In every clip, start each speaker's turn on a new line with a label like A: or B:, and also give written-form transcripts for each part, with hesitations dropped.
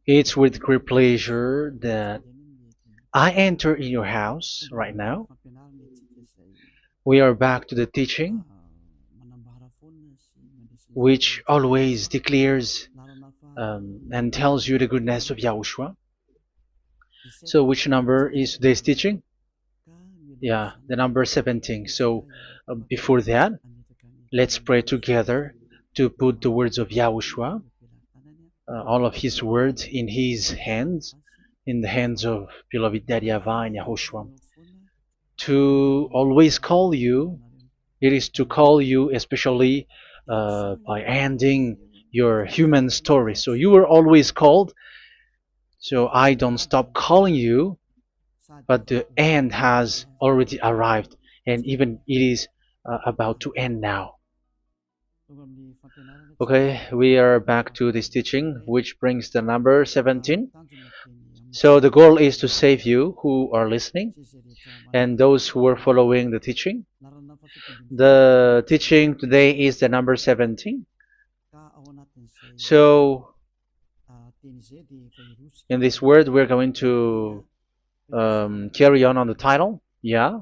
A: It's with great pleasure that I enter in your house right now. We are back to the teaching, which always declares and tells you the goodness of Yahushua. So, which number is today's teaching? Yeah, the number 17. So, before that, let's pray together to put the words of Yahushua, all of his words, in his hands, in the hands of beloved Daddy YAHVAH and Yahushua. To always call you, it is to call you especially by ending your human story. So you were always called, so I don't stop calling you, but the end has already arrived, and even it is about to end now. Okay, we are back to this teaching, which brings the number 17. So the goal is to save you who are listening and those who are following the teaching. The teaching today is the number 17. So in this word, we're going to carry on the title. Yeah,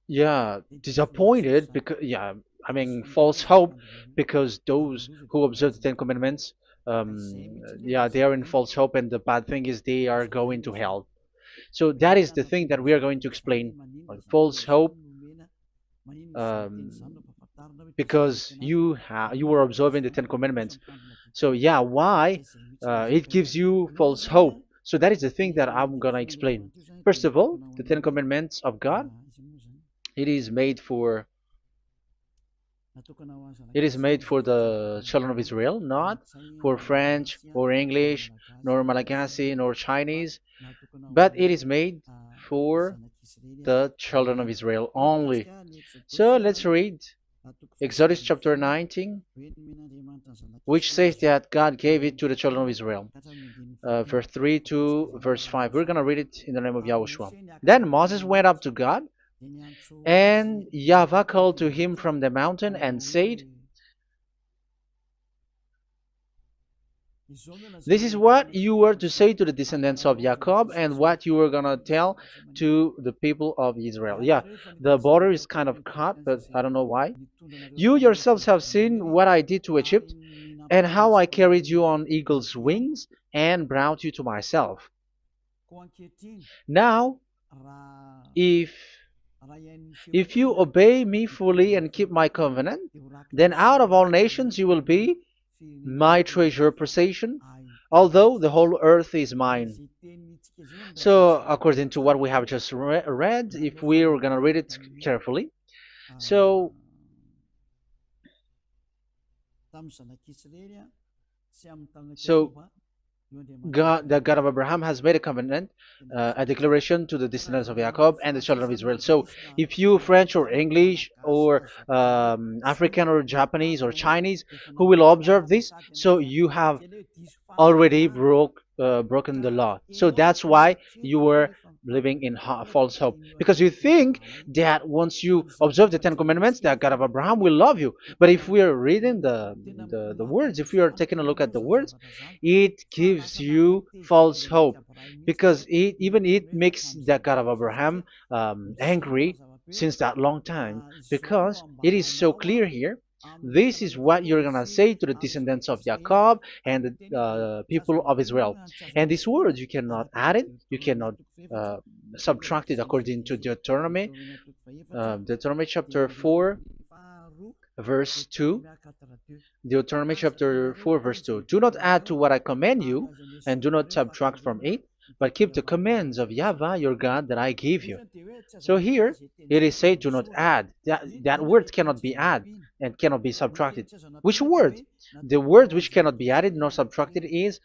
A: yeah, disappointed because yeah, I mean false hope because those who observe the Ten Commandments, yeah, they are in false hope, and the bad thing is they are going to hell. So that is the thing that we are going to explain. False hope, um, because you were observing the Ten Commandments. So yeah, why it gives you false hope? So that is the thing that I'm gonna explain. First of all, the Ten Commandments of God, it is made for it is made for the children of Israel, not for French or English, nor Malagasy, nor Chinese, but it is made for the children of Israel only. So let's read Exodus chapter 19, which says that God gave it to the children of Israel. Verse 3 to verse 5. We're going to read it in the name of Yahushua. Then Moses went up to God, and YAHVAH called to him from the mountain and said, this is what you were to say to the descendants of Jacob and what you were going to tell to the people of Israel. Yeah, the border is kind of cut, but I don't know why. You yourselves have seen what I did to Egypt and how I carried you on eagle's wings and brought you to myself. Now, if you obey me fully and keep my covenant, then out of all nations you will be my treasure possession, although the whole earth is mine. So, according to what we have just read, if we're going to read it carefully, so so God, the God of Abraham, has made a covenant, a declaration to the descendants of Jacob and the children of Israel. So, if you French or English or African or Japanese or Chinese who will observe this, so you have already broken the law. So that's why you were living in false hope, because you think that once you observe the Ten Commandments, that God of Abraham will love you. But if we are reading the words, if we are taking a look at the words, it gives you false hope, because even it makes the God of Abraham angry since that long time, because it is so clear here. This is what you're gonna say to the descendants of Jacob and the people of Israel. And this word, you cannot add it, you cannot uh, subtract it, according to Deuteronomy chapter 4, verse 2. Deuteronomy chapter 4, verse 2. Do not add to what I command you, and do not subtract from it, but keep the commands of YAHVAH your God that I give you. So here it is said, do not add. That word cannot be added and cannot be subtracted. Which word? The word which cannot be added nor subtracted is,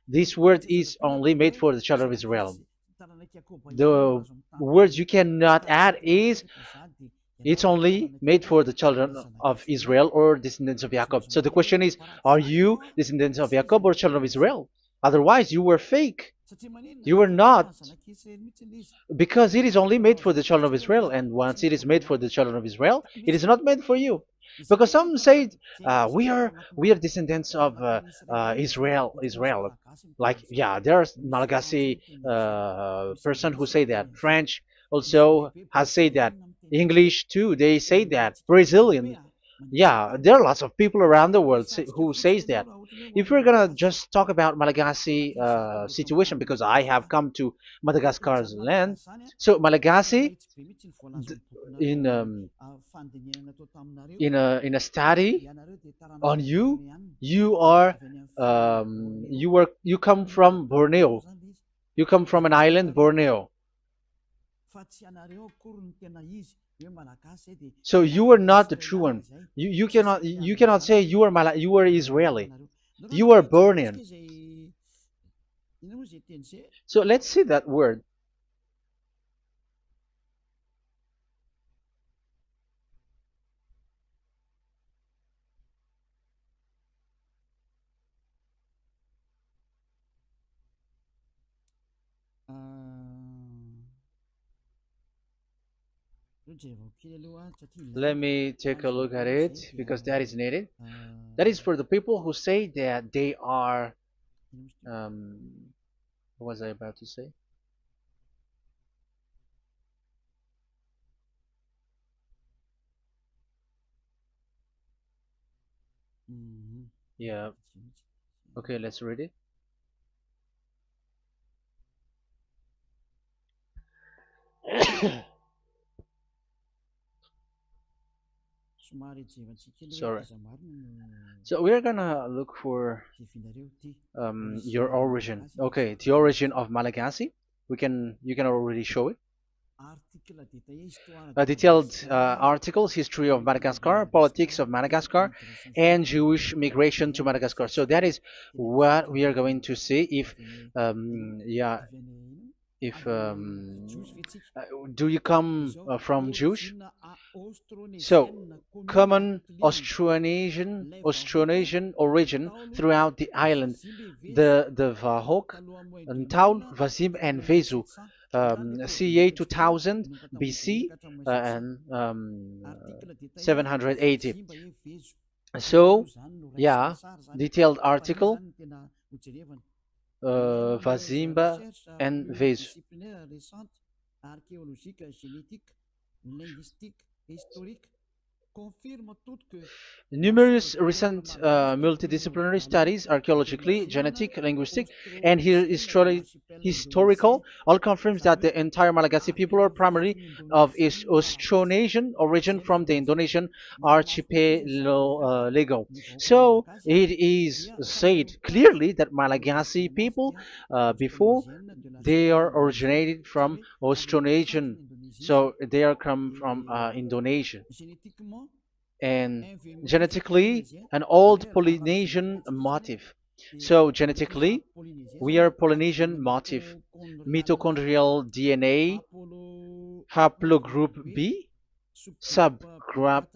A: this word is only made for the children of Israel. The words you cannot add is, it's only made for the children of Israel or descendants of Jacob. So the question is, are you descendants of Jacob or children of Israel? Otherwise, you were fake. You were not, because it is only made for the children of Israel, and once it is made for the children of Israel, it is not made for you. Because some say we are descendants of Israel. Like, yeah, there's Malagasy person who say that. French also has said that. English too, they say that. Brazilian, yeah, there are lots of people around the world who says that. If we're gonna just talk about Malagasy situation, because I have come to Madagascar's land, so Malagasy, d- in in a study on you, you are you come from Borneo. You come from an island, Borneo. So you are not the true one. You cannot say you are Israeli. You are Bornean. So let's see that word. Let me take a look at it because that is needed. That is for the people who say that they are. What was I about to say? Yeah. Okay, let's read it. Sorry. So we're gonna look for your origin. Okay, the origin of Malagasy. You can already show it. Detailed articles, history of Madagascar, politics of Madagascar, and Jewish migration to Madagascar. So that is what we are going to see. Yeah, if do you come from Jewish? So, common Austronesian origin throughout the island, the Vahok, Ntaul, Vasim, and Vesu, CA 2000 BC and 780. So, yeah, detailed article, Vazimba and Vesu. Numerous recent multidisciplinary studies, archaeologically, genetic, linguistic, and historical, all confirms that the entire Malagasy people are primarily of Austronesian origin from the Indonesian archipelago. So it is said clearly that Malagasy people, before, they are originated from Austronesian, so they are come from Indonesia, and genetically an old Polynesian motif. So genetically, we are Polynesian motif, mitochondrial DNA, haplogroup B, subgroup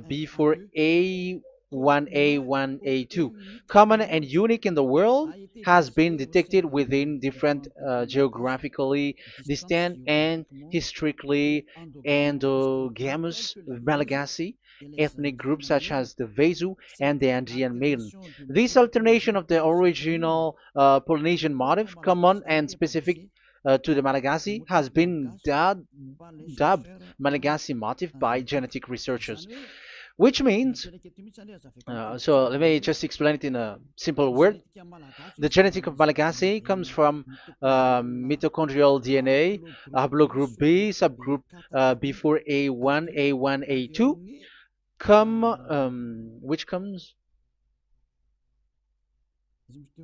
A: B for A1A1A2, common and unique in the world, has been detected within different geographically distant and historically endogamous Malagasy ethnic groups such as the Vesu and the Andean Maiden. This alternation of the original Polynesian motif, common and specific to the Malagasy, has been dubbed Malagasy motif by genetic researchers, which means, so let me just explain it in a simple word. The genetic of Malagasy comes from mitochondrial DNA, haplogroup B, subgroup B4A1, A1, A2, which comes,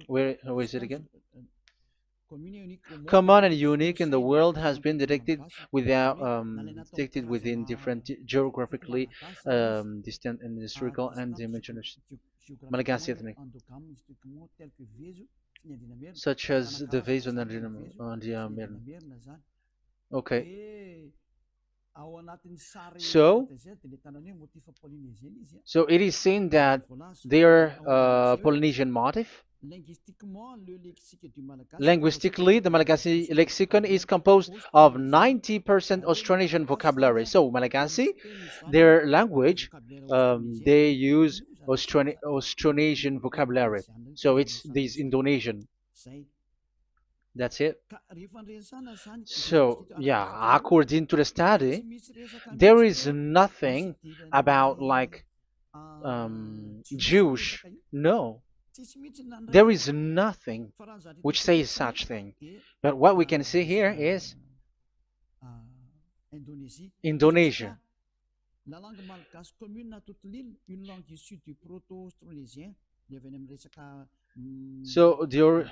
A: where is it again? Common and unique in the world, has been detected within different geographically distant and historical and dimensional Malagasy ethnic, such as the Vezo and the Okay, so so it is seen that they are Polynesian motif. Linguistically, the Malagasy lexicon is composed of 90% Austronesian vocabulary. So Malagasy, their language, they use Austronesian vocabulary. So it's this Indonesian. That's it. So yeah, according to the study, there is nothing about like Jewish. No, there is nothing which says such thing. But what we can see here is Indonesia. So the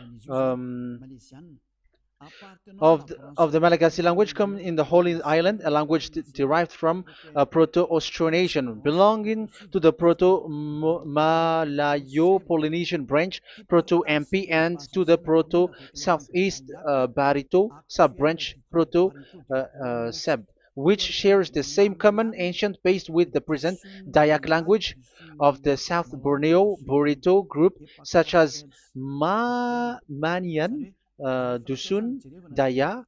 A: of the Malagasy language come in the Holy Island, a language derived from Proto-Austronesian, belonging to the Proto-Malayo-Polynesian branch, Proto-MP, and to the Proto-Southeast Barito sub-branch, Proto-Seb, which shares the same common ancient base with the present Dayak language of the South Borneo Burrito group, such as Manian, Dusun, Daya,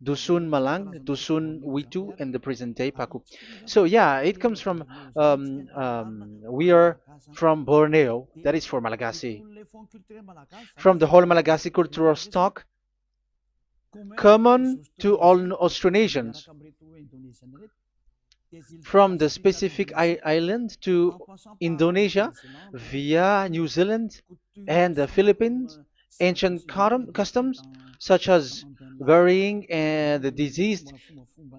A: Dusun Malang, Dusun Witu, and the present day Paku. So yeah, it comes from we are from Borneo, that is for Malagasy. From the whole Malagasy cultural stock, common to all Austronesians, from the specific island to Indonesia via New Zealand and the Philippines, ancient customs such as burying and the deceased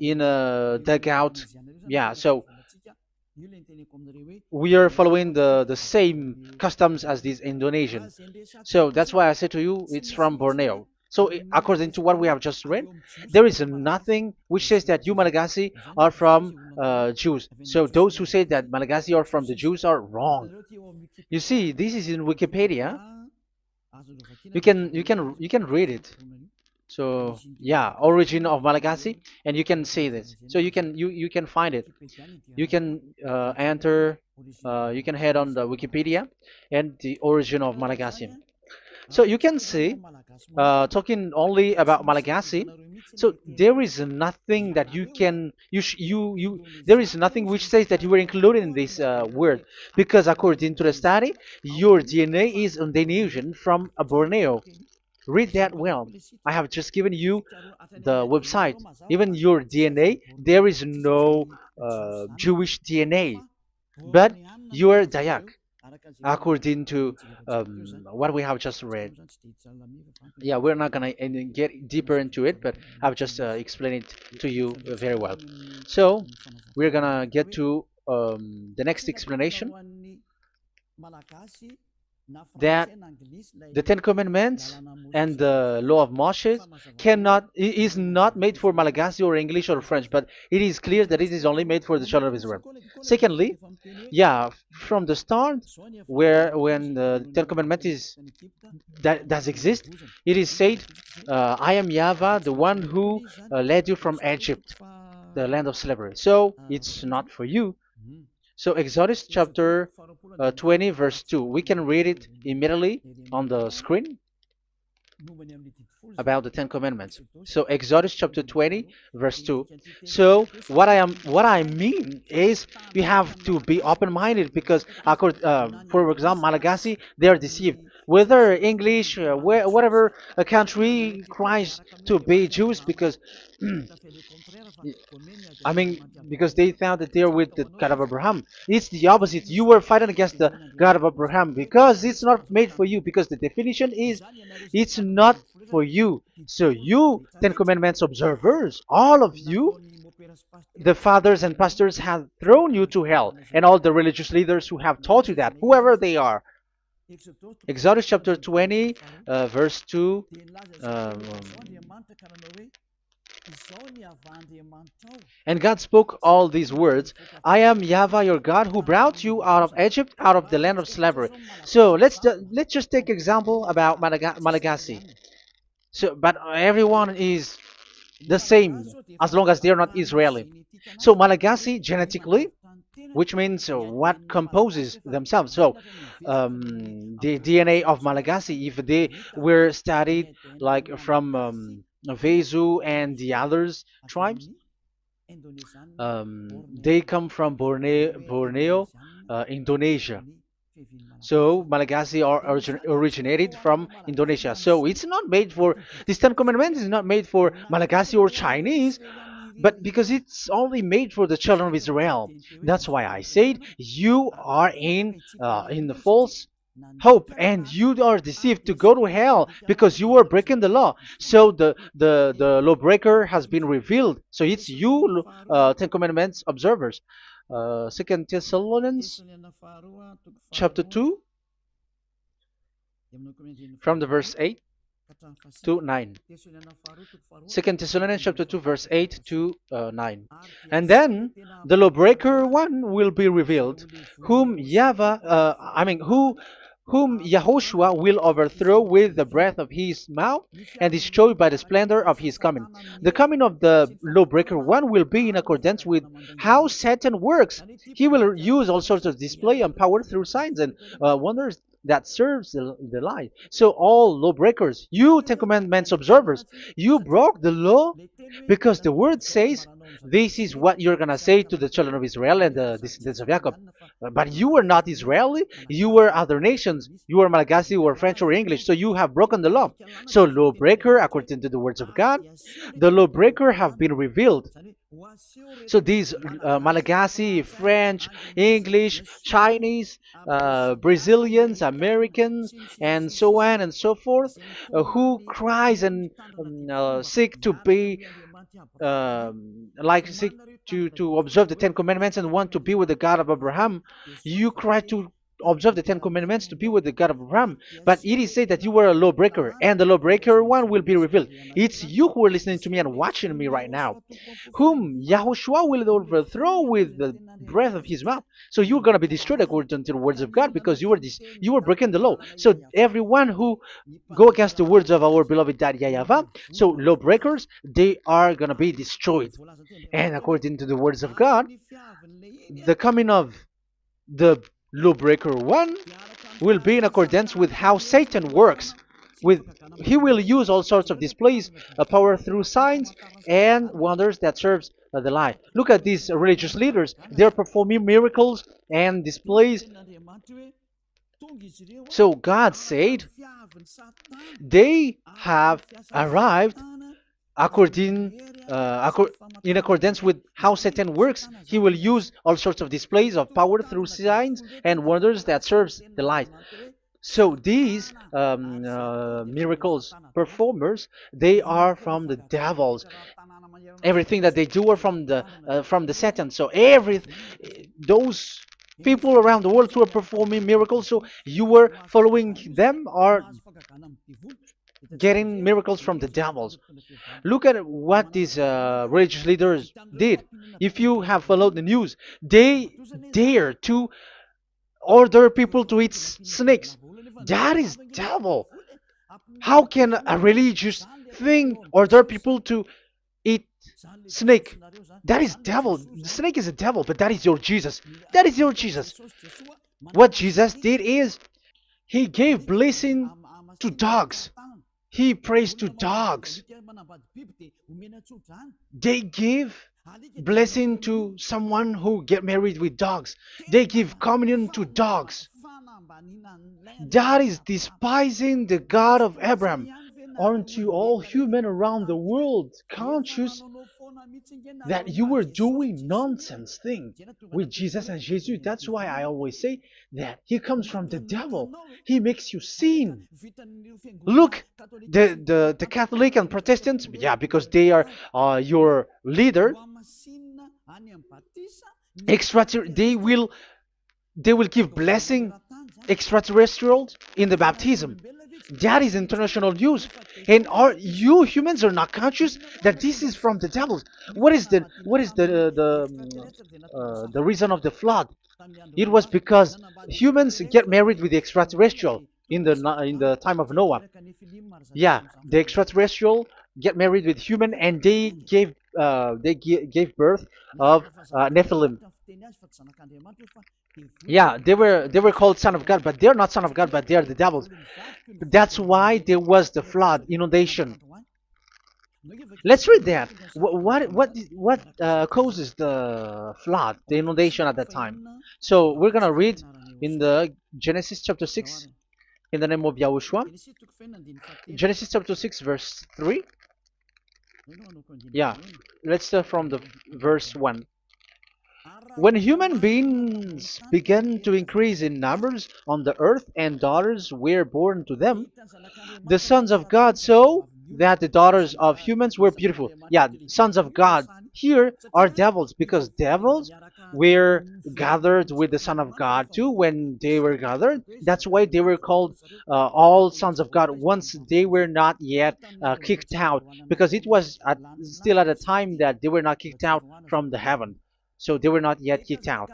A: in a dugout. Yeah, so we are following the same customs as these Indonesian. So that's why I said to you it's from Borneo. So according to what we have just read, there is nothing which says that you Malagasy are from Jews. So those who say that Malagasy are from the Jews are wrong. You see, this is in Wikipedia. You can read it. So yeah, origin of Malagasy, and you can see this. So you can find it. You can enter. You can head on the Wikipedia and the origin of Malagasy. So you can see, talking only about Malagasy. So there is nothing that you can you there is nothing which says that you were included in this word, because according to the study, your DNA is Indonesian from Borneo. Read that well. I have just given you the website. Even your DNA, there is no Jewish DNA, but you are Dayak, according to what we have just read. Yeah, we're not gonna get deeper into it, but I've just explained it to you very well. So we're gonna get to the next explanation, that the Ten Commandments and the Law of Moshe is not made for Malagasy or English or French, but it is clear that it is only made for the children of Israel. Secondly, yeah, from the start, where when the Ten Commandments that does exist, it is said, "I am YAHVAH, the one who led you from Egypt, the land of slavery." So it's not for you. So Exodus chapter 20 verse 2. We can read it immediately on the screen about the Ten Commandments. So Exodus chapter 20 verse 2. So what I mean is we have to be open-minded, because for example, Malagasy, they are deceived. Whether English, whatever a country tries to be Jews, because I mean, because they found that they're with the God of Abraham. It's the opposite. You were fighting against the God of Abraham, because it's not made for you. Because the definition is, it's not for you. So you, Ten Commandments observers, all of you, the fathers and pastors have thrown you to hell, and all the religious leaders who have taught you that, whoever they are. Exodus chapter 20, verse 2. Um, and God spoke all these words: "I am YAHVAH your God, who brought you out of Egypt, out of the land of slavery." So let's just take example about Malagasy. So, but everyone is the same as long as they are not Israeli. So Malagasy genetically, which means what composes themselves. So the DNA of Malagasy, if they were studied like from Vezu and the others tribes, they come from Borneo, Indonesia. So Malagasy originated from Indonesia. So it's not made for, this Ten Commandments is not made for Malagasy or Chinese, but because it's only made for the children of Israel. That's why I said you are in the false hope and you are deceived to go to hell because you are breaking the law. So the lawbreaker has been revealed. So it's you, Ten Commandments observers. Second Thessalonians chapter 2 from the verse 8 to 9. Second Thessalonians chapter 2 verse 8 to 9. And then the lawbreaker one will be revealed, whom whom Yahushua will overthrow with the breath of his mouth and destroy by the splendor of his coming. The coming of the lawbreaker one will be in accordance with how Satan works. He will use all sorts of display and power through signs and wonders that serves the lie. So all lawbreakers, you Ten Commandments observers, you broke the law because the word says this is what you're going to say to the children of Israel and the descendants of Jacob. But you were not Israeli, you were other nations, you were Malagasy or French or English, so you have broken the law. So lawbreaker, according to the words of God, the lawbreaker have been revealed. So these Malagasy, French, English, Chinese, Brazilians, Americans, and so on and so forth, who cries and seek to be seek to observe the Ten Commandments and want to be with the God of Abraham. You cry to observe the Ten Commandments to be with the God of Abraham, but it is said that you were a lawbreaker, and the lawbreaker one will be revealed. It's you who are listening to me and watching me right now, whom Yahushua will overthrow with the breath of his mouth. So you're going to be destroyed according to the words of God because you were breaking the law. So everyone who go against the words of our beloved Daddy YAHVAH, so lawbreakers, they are going to be destroyed. And according to the words of God, the coming of the lawbreaker one will be in accordance with how Satan works. He will use all sorts of displays, power through signs and wonders that serves the lie. Look at these religious leaders. They're performing miracles and displays. So God said they have arrived in accordance with how Satan works. He will use all sorts of displays of power through signs and wonders that serves the light. So these miracles performers, they are from the devils. Everything that they do are from the Satan. So those people around the world who are performing miracles, so you were following them, are getting miracles from the devils. Look at what these religious leaders did. If you have followed the news, they dare to order people to eat snakes. That is devil. How can a religious thing order people to eat snake? That is devil. The snake is a devil, but that is your Jesus. That is your Jesus. What Jesus did is he gave blessing to dogs. He prays to dogs. They give blessing to someone who get married with dogs. They give communion to dogs. That is despising the God of Abraham. Aren't you all human around the world conscious that you were doing nonsense thing with Jesus and Jesus? That's why I always say that he comes from the devil. He makes you sin. Look, the Catholic and Protestants, yeah, because they are your leader. They will give blessing extraterrestrials in the baptism. That is international news, and you humans are not conscious that this is from the devil. What is the reason of the flood? It was because humans get married with the extraterrestrial in the time of Noah. Yeah, the extraterrestrial get married with human, and they gave birth of Nephilim. Yeah, they were called son of God, but they're not son of God, but they are the devils. That's why there was the flood, inundation. Let's read that. What causes the flood, the inundation at that time? So we're gonna read in the Genesis chapter 6 in the name of Yahushua. Genesis chapter 6 verse 3. Yeah, let's start from the verse 1. When human beings began to increase in numbers on the earth and daughters were born to them, the sons of God saw that the daughters of humans were beautiful. Yeah, sons of God here are devils, because devils were gathered with the Son of God too when they were gathered. That's why they were called all sons of God once they were not yet kicked out, because it was still at a time that they were not kicked out from the heaven. So they were not yet kicked out.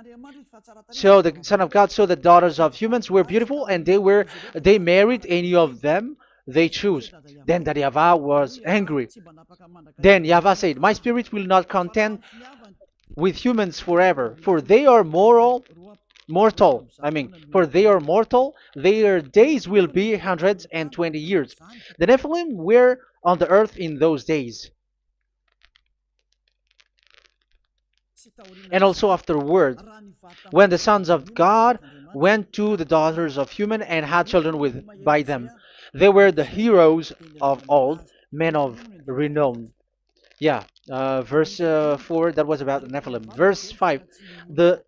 A: So the Son of God saw the daughters of humans were beautiful, and they married any of them they choose. Then that YAHVAH was angry. Then YAHVAH said, "My spirit will not contend with humans forever, for they are mortal. For they are mortal. Their days will be 120 years. The Nephilim were on the earth in those days, and also afterward, when the sons of God went to the daughters of human and had children with by them. They were the heroes of old, men of renown." Yeah, verse 4, that was about the Nephilim. Verse 5, the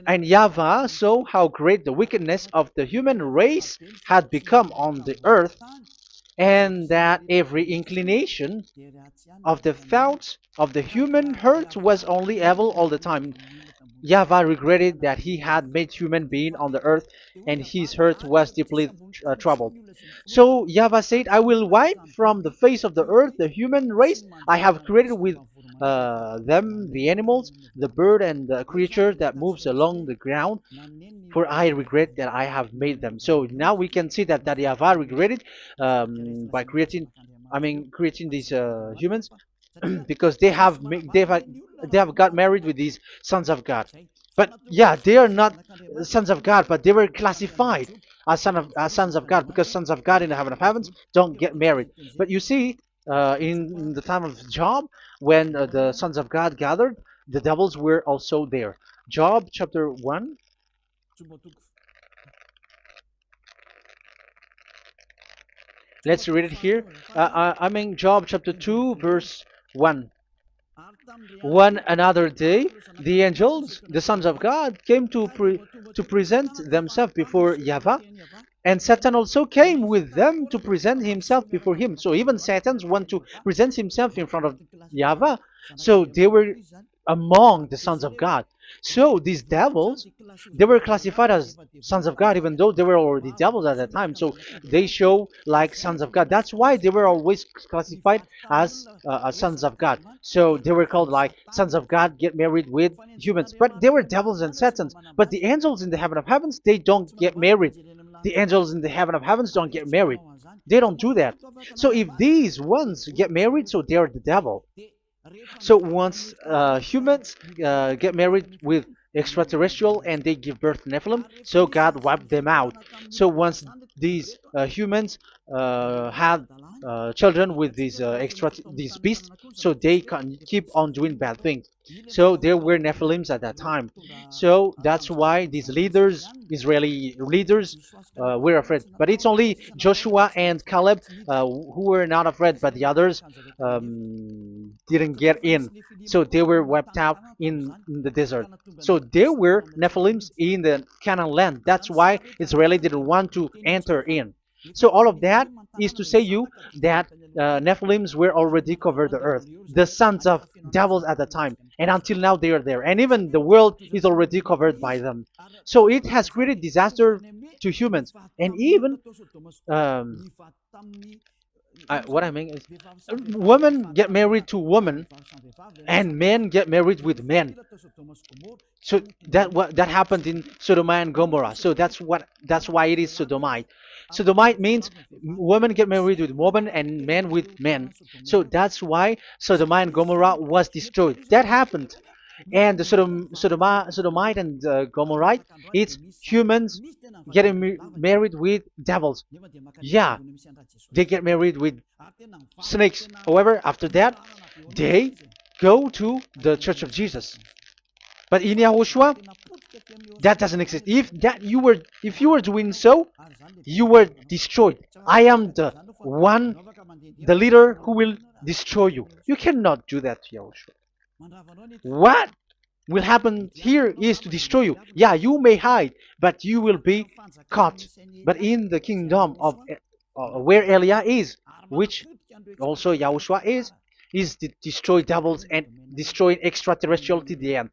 A: and YAHVAH saw how great the wickedness of the human race had become on the earth, and that every inclination of the thoughts of the human heart was only evil all the time. YAHVAH regretted that he had made human being on the earth, and his heart was deeply troubled. So YAHVAH said, "I will wipe from the face of the earth the human race I have created, with them the animals, the bird, and the creature that moves along the ground, for I regret that I have made them." So now we can see that YAHVAH regretted by creating these humans, because they have got married with these sons of God. But yeah, they are not sons of God, but they were classified as sons of God, because sons of God in the heaven of heavens don't get married. But you see, in the time of Job, when the sons of God gathered, the devils were also there. Job chapter 1. Let's read it here. Job chapter 2, verse 1. One another day, the angels, the sons of God, came to present themselves before YAHVAH, and Satan also came with them to present himself before him. So even Satan want to present himself in front of YAHVAH. So they were among the sons of God. So these devils, they were classified as sons of God, even though they were already devils at that time. So they show like sons of God. That's why they were always classified as sons of God. So they were called like sons of God get married with humans. But they were devils and satans. But the angels in the heaven of heavens, they don't get married. The angels in the heaven of heavens don't get married. They don't do that. So if these ones get married, so they're the devil. So once humans get married with extraterrestrial and they give birth to Nephilim, so God wiped them out. So once these humans had children with these beasts, so they can keep on doing bad things. So there were Nephilims at that time. So that's why these leaders, Israeli leaders, were afraid. But it's only Joshua and Caleb who were not afraid, but the others didn't get in. So they were wiped out in the desert. So there were Nephilims in the Canaan land. That's why Israeli didn't want to enter in. So all of that is to say you that Nephilims were already covered the earth, the sons of devils at the time, and until now they are there, and even the world is already covered by them. So it has created disaster to humans, and even um, what I mean is, women get married to women, and men get married with men. So that happened in Sodom and Gomorrah. So that's why it is sodomite. Sodomite means women get married with women and men with men. So that's why Sodom and Gomorrah was destroyed. That happened. And the Sodomite and Gomorrite, it's humans getting married with devils. Yeah, they get married with snakes. However, after that, they go to the Church of Jesus. But in Yahushua, that doesn't exist. If you were doing so, you were destroyed. I am the one, the leader who will destroy you. You cannot do that to Yahushua. What will happen here is to destroy you. Yeah, you may hide, but you will be caught. But in the kingdom of where Elia is, which also Yahushua is to destroy devils and destroy extraterrestriality at the end.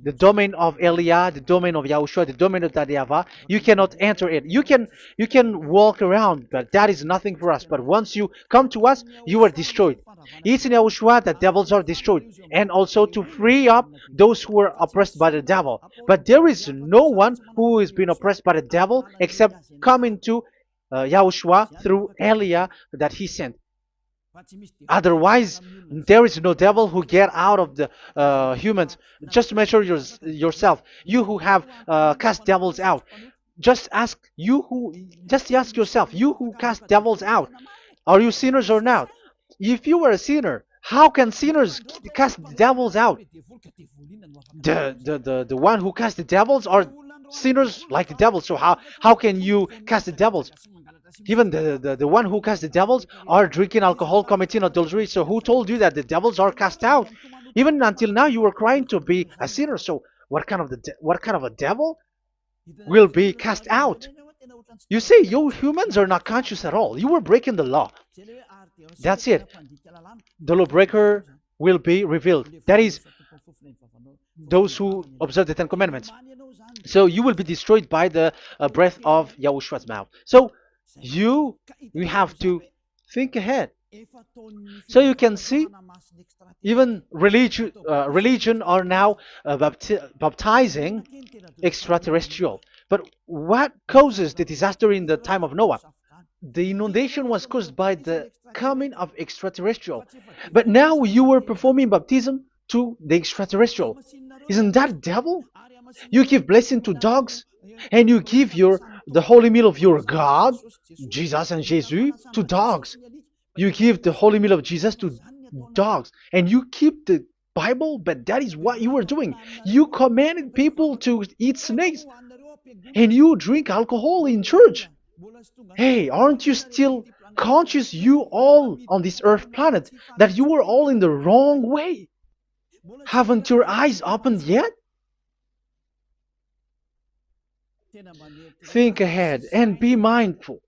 A: The domain of Elia, the domain of Yahushua, the domain of YAHVAH, you cannot enter it. You can walk around, but that is nothing for us. But once you come to us, you are destroyed. It's in Yahushua that devils are destroyed, and also to free up those who are oppressed by the devil. But there is no one who is being oppressed by the devil except coming to Yahushua through Elia that he sent. Otherwise, there is no devil who get out of the humans. Just measure yourself. You who have cast devils out. Just ask you who. Just ask yourself. You who cast devils out. Are you sinners or not? If you were a sinner, how can sinners cast devils out? The one who cast the devils are sinners like the devil. So how can you cast the devils? Even the one who cast the devils are drinking alcohol, committing adultery. So who told you that the devils are cast out? Even until now, you were crying to be a sinner. So what kind of a devil will be cast out? You see, you humans are not conscious at all. You were breaking the law. That's it. The lawbreaker will be revealed. That is, those who observe the Ten Commandments. So you will be destroyed by the breath of Yahushua's mouth. So you have to think ahead. So you can see, even religion are now baptizing extraterrestrial. But what causes the disaster in the time of Noah? The inundation was caused by the coming of extraterrestrial. But now you were performing baptism to the extraterrestrial. Isn't that devil? You give blessing to dogs, and you give the holy meal of your God, Jesus and Jesus, to dogs. You give the holy meal of Jesus to dogs, and you keep the Bible, but that is what you were doing. You commanded people to eat snakes, and you drink alcohol in church. Hey, aren't you still conscious, you all on this earth planet, that you were all in the wrong way? Haven't your eyes opened yet? Think ahead and be mindful,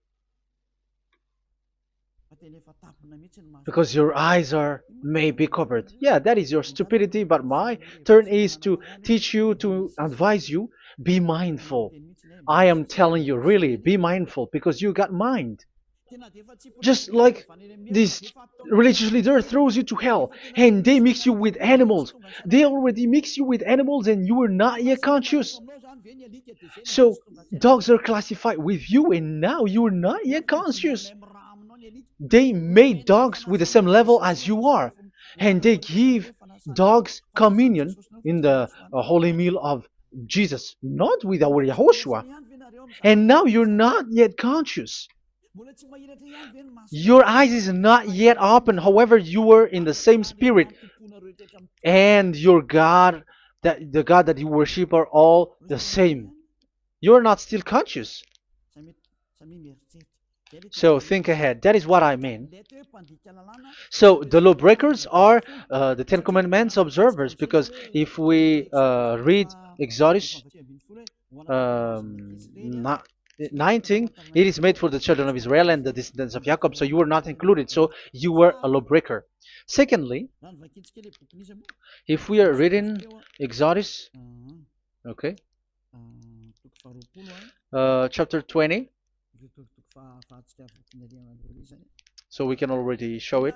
A: because your eyes are may be covered. Yeah, that is your stupidity, but my turn is to teach you, to advise you. Be mindful. I am telling you, really, be mindful, because you got mind. Just like this religious leader throws you to hell and they mix you with animals. They already mix you with animals and you are not yet conscious. So dogs are classified with you and now you are not yet conscious. They made dogs with the same level as you are, and they give dogs communion in the holy meal of Jesus, not with our Yahushua. And now you're not yet conscious. Your eyes is not yet open. However, you were in the same spirit, and your God, that the God that you worship, are all the same. You're not still conscious. So think ahead. That is what I mean. So the lawbreakers are the Ten Commandments observers, because if we read Exodus 19, it is made for the children of Israel and the descendants of Jacob, so you were not included, so you were a lawbreaker. Secondly, if we are reading Exodus, okay, chapter 20, So we can already show it.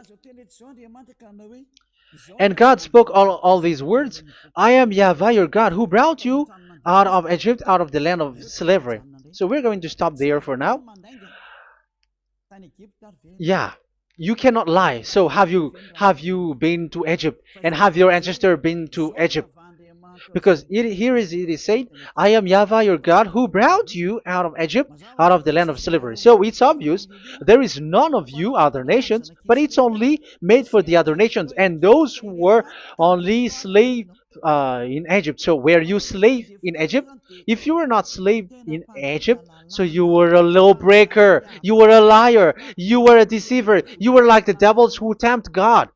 A: And God spoke all these words. I am Yahweh your God who brought you out of Egypt, out of the land of slavery. So we're going to stop there for now. Yeah, you cannot lie. So have you been to Egypt, and have your ancestor been to Egypt? Because it is said, I am Yahweh your God who brought you out of Egypt, out of the land of slavery. So it's obvious there is none of you other nations, but it's only made for the other nations and those who were only slave in Egypt. So were you slave in Egypt? If you were not slave in Egypt, so you were a lawbreaker, you were a liar, you were a deceiver, you were like the devils who tempt God.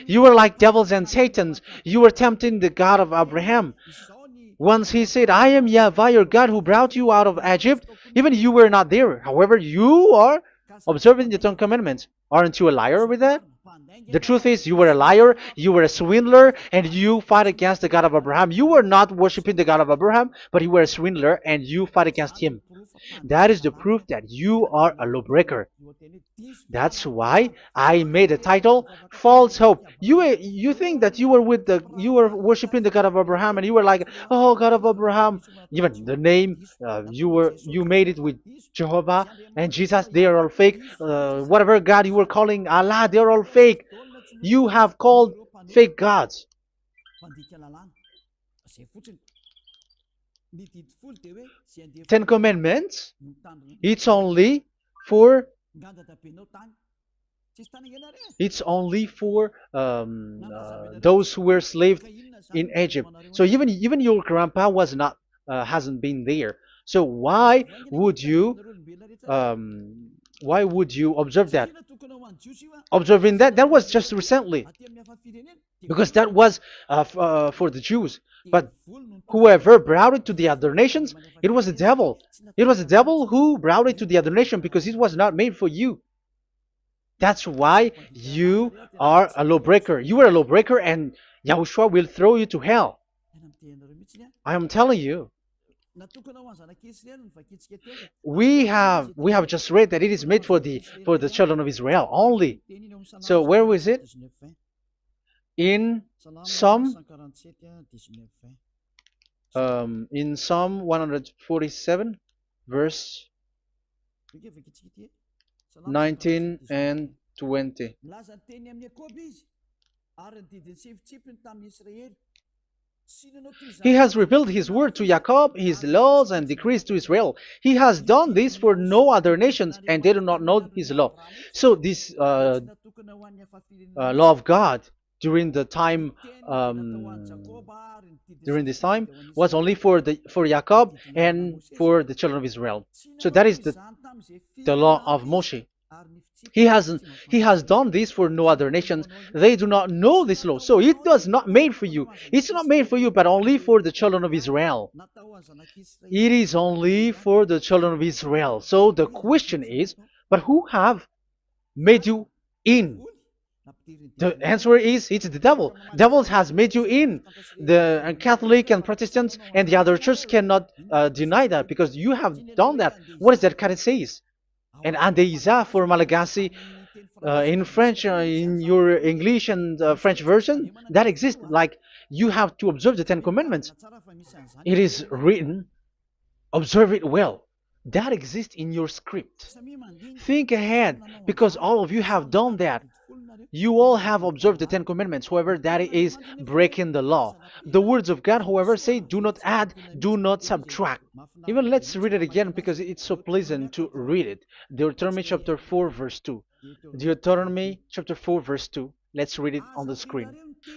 A: You were like devils and Satans. You were tempting the God of Abraham. Once he said, I am Yahweh your God who brought you out of Egypt, even you were not there. However, you are observing the Ten Commandments. Aren't you a liar with that? The truth is, you were a liar, you were a swindler, and you fight against the God of Abraham. You were not worshiping the God of Abraham, but you were a swindler and you fight against him. That is the proof that you are a lawbreaker. That's why I made a title, False Hope. You think that you were worshiping the God of Abraham, and you were like, oh, God of Abraham. Even the name, you made it with Jehovah and Jesus. They are all fake. Whatever God you were calling Allah, they are all fake. You have called fake gods. Ten Commandments. It's only for those who were slaves in Egypt. So even your grandpa was not hasn't been there. So why would you observe that? Observing that was just recently, because that was for the Jews. But whoever brought it to the other nations, it was the devil. It was the devil who brought it to the other nation because it was not made for you. That's why you are a lawbreaker. You are a lawbreaker, and Yahushua will throw you to hell. I am telling you. We have just read that it is made for the children of Israel only. So where was it? In Psalm 147, verse 19 and 20. He has revealed his word to Jacob, his laws and decrees to Israel. He has done this for no other nations, and they do not know his law. So this law of God during the time during this time was only for Jacob and for the children of Israel. So that is the law of Moshe. He has done this for no other nations. They do not know this law. So it was not made for you. It's not made for you, but only for the children of Israel. It is only for the children of Israel. So the question is, but who have made you in? The answer is, it's the devil. Devil has made you in. The Catholic and Protestants and the other church cannot deny that, because you have done that. What is that kind of says? And Andeiza for Malagasy, in French, in your English and French version, that exists. Like, you have to observe the Ten Commandments. It is written, observe it well. That exists in your script. Think ahead, because all of you have done that. You all have observed the Ten Commandments. However, that is breaking the law. The words of God, however, say, do not add, do not subtract. Even let's read it again, because it's so pleasant to read it. Deuteronomy chapter 4, verse 2. Deuteronomy chapter 4, verse 2. Let's read it on the screen.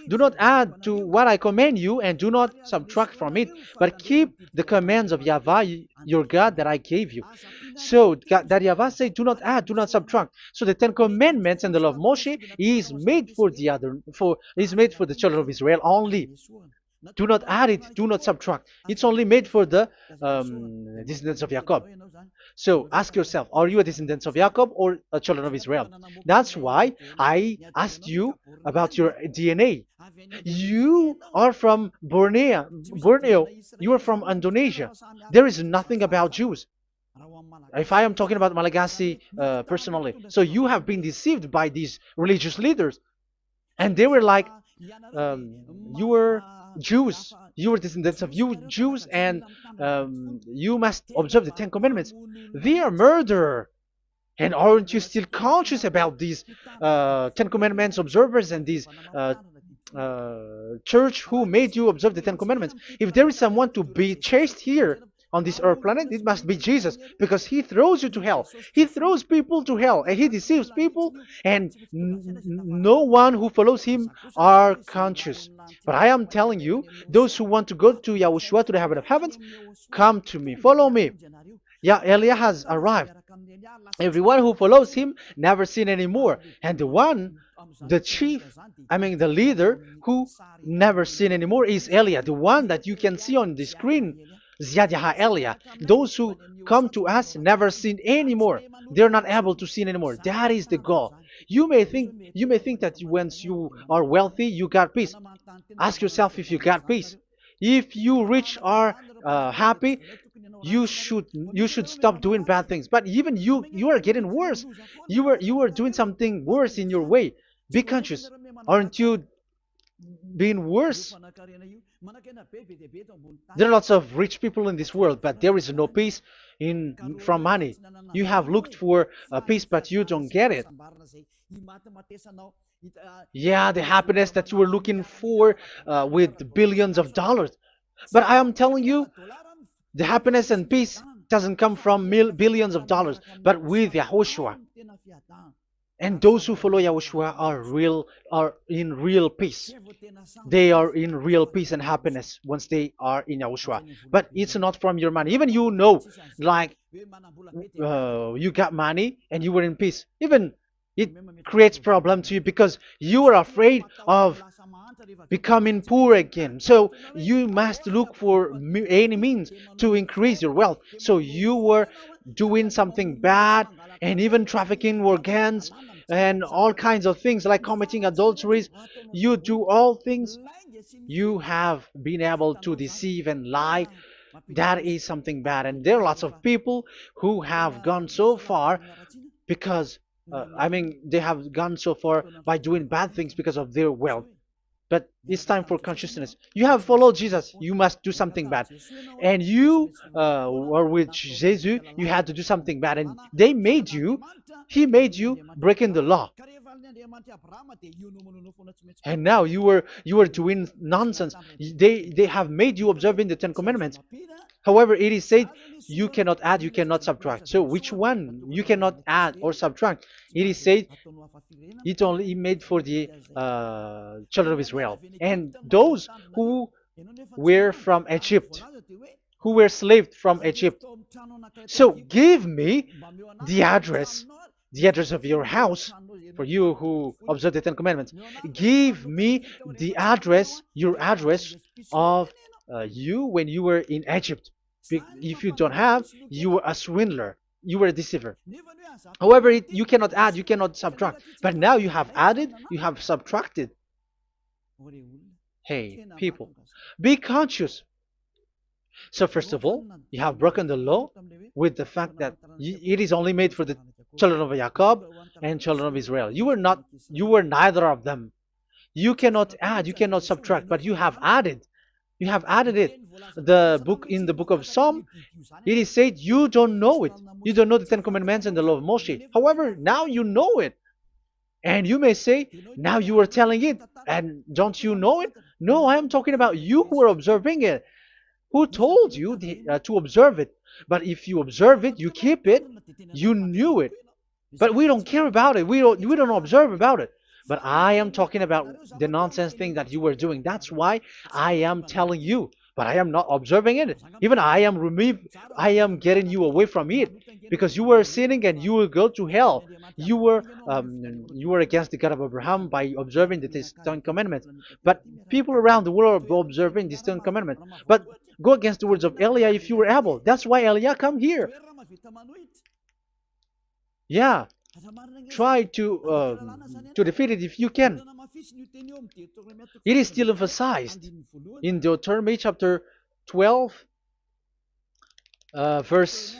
A: Do not add to what I command you, and do not subtract from it, but keep the commands of Yahweh, your God, that I gave you. So that Yahweh said, do not add, do not subtract. So the Ten Commandments and the law of Moshe is made for the children of Israel only. Do not add it, do not subtract. It's only made for the descendants of Jacob. So ask yourself, are you a descendant of Jacob or a children of Israel? That's why I asked you about your DNA. You are from Borneo. You are from Indonesia. There is nothing about Jews. If I am talking about Malagasy personally, so you have been deceived by these religious leaders, and they were like, you were Jews, you were descendants of you Jews, and you must observe the Ten Commandments. They are murderer. And aren't you still conscious about these Ten Commandments observers and these church who made you observe the Ten Commandments? If there is someone to be chased here on this earth planet, it must be Jesus, because he throws you to hell. He throws people to hell, and he deceives people, and no one who follows him are conscious. But I am telling you, those who want to go to Yahushua, to the heaven of heavens, come to me, follow me. Yeah, Eliah has arrived. Everyone who follows him never sin anymore. And the chief, the leader who never sin anymore is Eliah, the one that you can see on the screen. Ziyadah Eliah. Those who come to us never sin anymore. They're not able to sin anymore. That is the goal. You may think that once you are wealthy, you got peace. Ask yourself if you got peace. If you rich are happy, you should stop doing bad things. But even you are getting worse. You are doing something worse in your way. Be conscious. Aren't you being worse? There are lots of rich people in this world, but there is no peace from money. You have looked for peace, but you don't get it. Yeah, the happiness that you were looking for with billions of dollars. But I am telling you, the happiness and peace doesn't come from billions of dollars, but with Yahushua. And those who follow Yahushua are in real peace. They are in real peace and happiness once they are in Yahushua. But it's not from your money. Even like you got money and you were in peace. Even it creates problem to you because you are afraid of becoming poor again. So you must look for any means to increase your wealth. So you were doing something bad and even trafficking organs and all kinds of things like committing adulteries. You do all things. You have been able to deceive and lie. That is something bad. And there are lots of people who have gone so far because they have gone so far by doing bad things because of their wealth. But it's time for consciousness. You have followed Jesus, you must do something bad. And you were with Jesus, you had to do something bad. And he made you breaking the law. And now you were doing nonsense. They have made you observing the Ten Commandments. However, it is said you cannot add, you cannot subtract. So which one you cannot add or subtract? It is said it only made for the children of Israel and those who were from Egypt, who were slaved from Egypt. So give me the address of your house, for you who observe the Ten Commandments. Give me the address, your address of you when you were in Egypt. If you don't have, you were a swindler, you were a deceiver. However, you cannot add, you cannot subtract. But now you have added, you have subtracted. Hey, people, be conscious. So first of all, you have broken the law with the fact that it is only made for the children of Jacob and children of Israel. You were neither of them. You cannot add, you cannot subtract, but you have added. You have added it. In the book of Psalm, it is said you don't know it. You don't know the Ten Commandments and the law of Moshe. However, now you know it. And you may say, now you are telling it, and don't you know it? No, I am talking about you who are observing it. Who told you to observe it? But if you observe it, you keep it, you knew it. But we don't care about it. We don't observe about it. But I am talking about the nonsense thing that you were doing. That's why I am telling you. But I am not observing it. Even I am getting you away from it. Because you were sinning and you will go to hell. You were against the God of Abraham by observing the Ten Commandments. But people around the world are observing the Ten Commandments. But go against the words of Eliah if you were able. That's why Eliah come here. Yeah. Try to defeat it if you can. It is still emphasized in Deuteronomy chapter 12, verse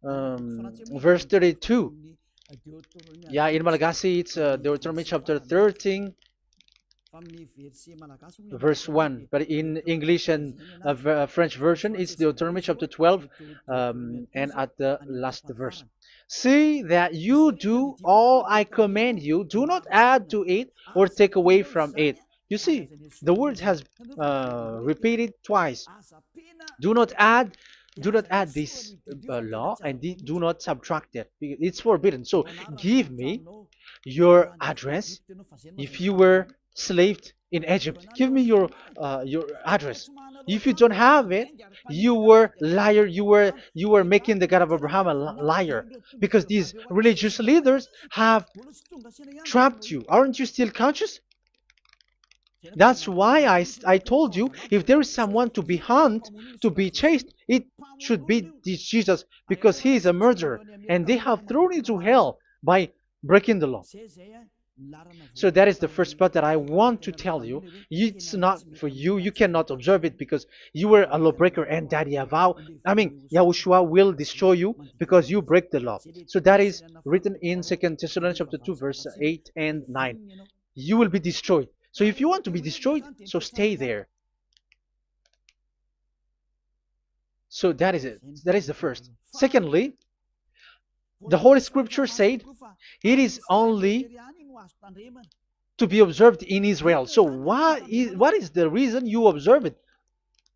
A: verse 32. Yeah, in Malagasy it's Deuteronomy chapter 13 verse 1, but in English and French version it's Deuteronomy chapter 12, and at the last verse. See that you do all I command you, do not add to it or take away from it. You see, the word has repeated twice. Do not add, do not add this law, and do not subtract it. It's forbidden. So give me your address. If you were slaved in Egypt, give me your address. If you don't have it, you were liar. You were making the God of Abraham a liar, because these religious leaders have trapped you. Aren't you still conscious? That's why I told you, if there is someone to be hunted, to be chased, it should be this Jesus, because he is a murderer and they have thrown him to hell by breaking the law. So that is the first part that I want to tell you. It's not for you. You cannot observe it because you were a lawbreaker, and that Yahushua will destroy you because you break the law. So that is written in 2 Thessalonians chapter 2, verse 8 and 9. You will be destroyed. So if you want to be destroyed, so stay there. So that is it. That is the first. Secondly, the Holy Scripture said it is only to be observed in Israel. So what is the reason you observe it?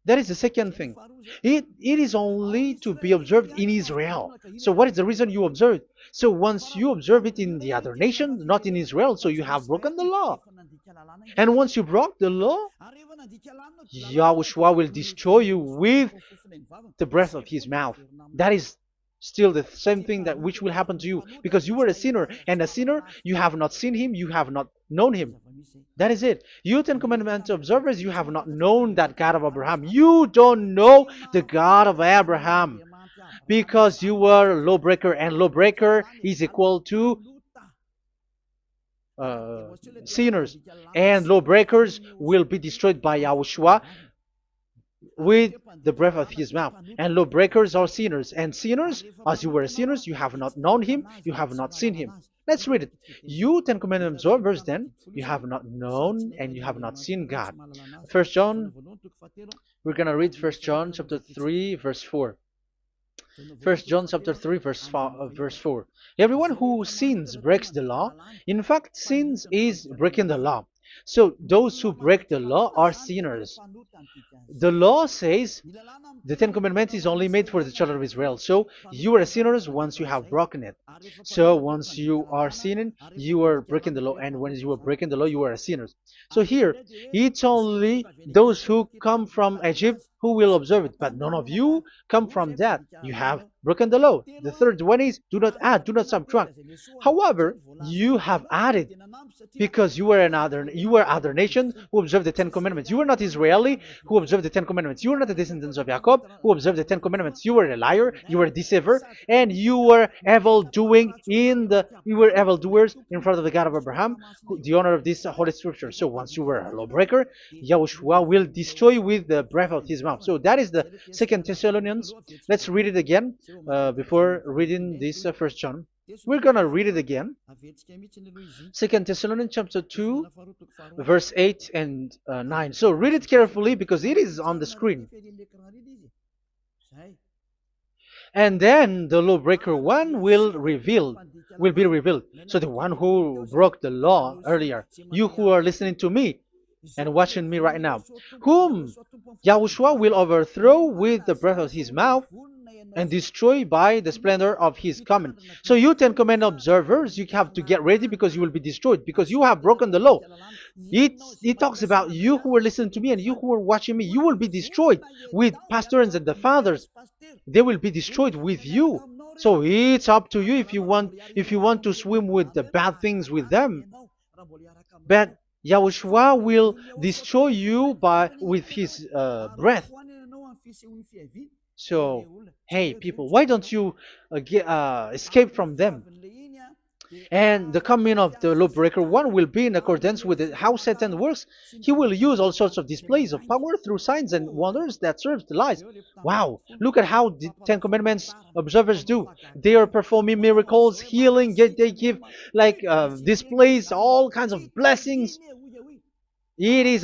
A: That is the second thing. It is only to be observed in Israel. So what is the reason you observe it? So once you observe it in the other nation, not in Israel, so you have broken the law. And once you broke the law, Yahushua will destroy you with the breath of his mouth. That is still the same thing that which will happen to you, because you were a sinner, and a sinner, you have not seen him, you have not known him. That is it. You Ten Commandments observers, you have not known that God of Abraham. You don't know the God of Abraham because you were a lawbreaker, and lawbreaker is equal to sinners, and lawbreakers will be destroyed by Yahushua with the breath of his mouth. And lawbreakers are sinners, and sinners, as you were sinners, you have not known him, you have not seen him. Let's read it. You Ten Commandments observers, then, you have not known and you have not seen God. First John, we're going to read 1 John chapter 3, verse 4. 1 John chapter 3, verse 4. Everyone who sins breaks the law. In fact, sins is breaking the law. So those who break the law are sinners. The law says the Ten Commandments is only made for the children of Israel. So you are sinners once you have broken it. So once you are sinning, you are breaking the law. And when you are breaking the law, you are a sinner. So here, it's only those who come from Egypt who will observe it. But none of you come from that. You have broken the law. The third one is do not add, do not subtract. However, you have added because you were other nations who observed the Ten Commandments. You were not Israeli who observed the Ten Commandments. You were not the descendants of Jacob who observed the Ten Commandments. You were a liar, you were a deceiver, and you were evildoers in front of the God of Abraham, the honor of this Holy Scripture. So once you were a lawbreaker, Yahushua will destroy you with the breath of his mouth. So that is the 2 Thessalonians. Let's read it again before reading this 1 John. We're going to read it again. 2 Thessalonians chapter 2, verse 8 and 9. So read it carefully because it is on the screen. And then the lawbreaker one will be revealed. So the one who broke the law earlier, you who are listening to me and watching me right now, whom Yahushua will overthrow with the breath of his mouth and destroy by the splendor of his coming. So you Ten Commandment observers, you have to get ready because you will be destroyed, because you have broken the law. It talks about you who are listening to me and you who are watching me. You will be destroyed with pastors and the fathers. They will be destroyed with you. So it's up to you if you want to swim with the bad things with them. But Yahushua will destroy you with his breath. So, hey people, why don't you escape from them? And the coming of the lawbreaker one will be in accordance with how Satan works. He will use all sorts of displays of power through signs and wonders that serve the lies. Wow, look at how the Ten Commandments observers do. They are performing miracles, healing, yet they give like displays, all kinds of blessings. It is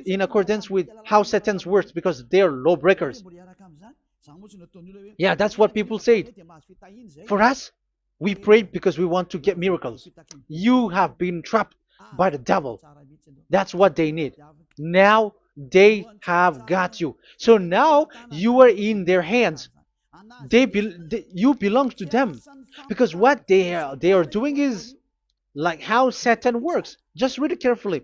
A: in accordance with how Satan works because they are lawbreakers. Yeah, that's what people say. For us, we pray because we want to get miracles. You have been trapped by the devil. That's what they need. Now they have got you. So now you are in their hands. You belong to them because what they are doing is like how Satan works. Just read it carefully.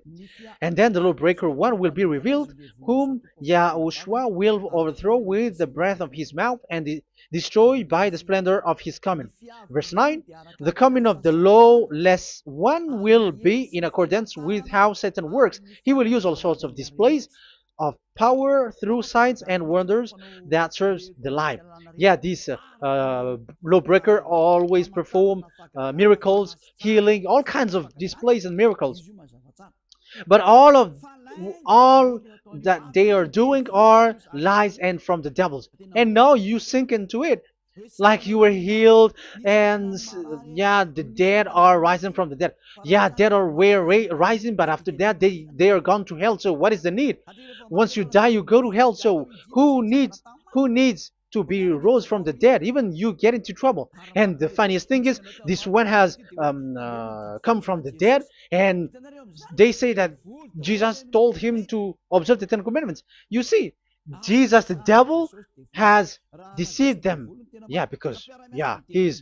A: And then the lawbreaker one will be revealed, whom YAHOSHUAH will overthrow with the breath of his mouth and destroy by the splendor of his coming. Verse 9, the coming of the lawless one will be in accordance with how Satan works. He will use all sorts of displays of power through signs and wonders that serves the lie. Yeah, this lawbreaker always perform miracles, healing, all kinds of displays and miracles. But all that they are doing are lies and from the devils. And now you sink into it like you were healed and yeah, the dead are rising from the dead. Yeah, dead are rising, but after that they are gone to hell. So what is the need? Once you die you go to hell. So who needs to be rose from the dead? Even you get into trouble. And the funniest thing is this one has come from the dead, and they say that Jesus told him to observe the Ten Commandments. You see, Jesus, the devil, has deceived them. Yeah, because, yeah, he's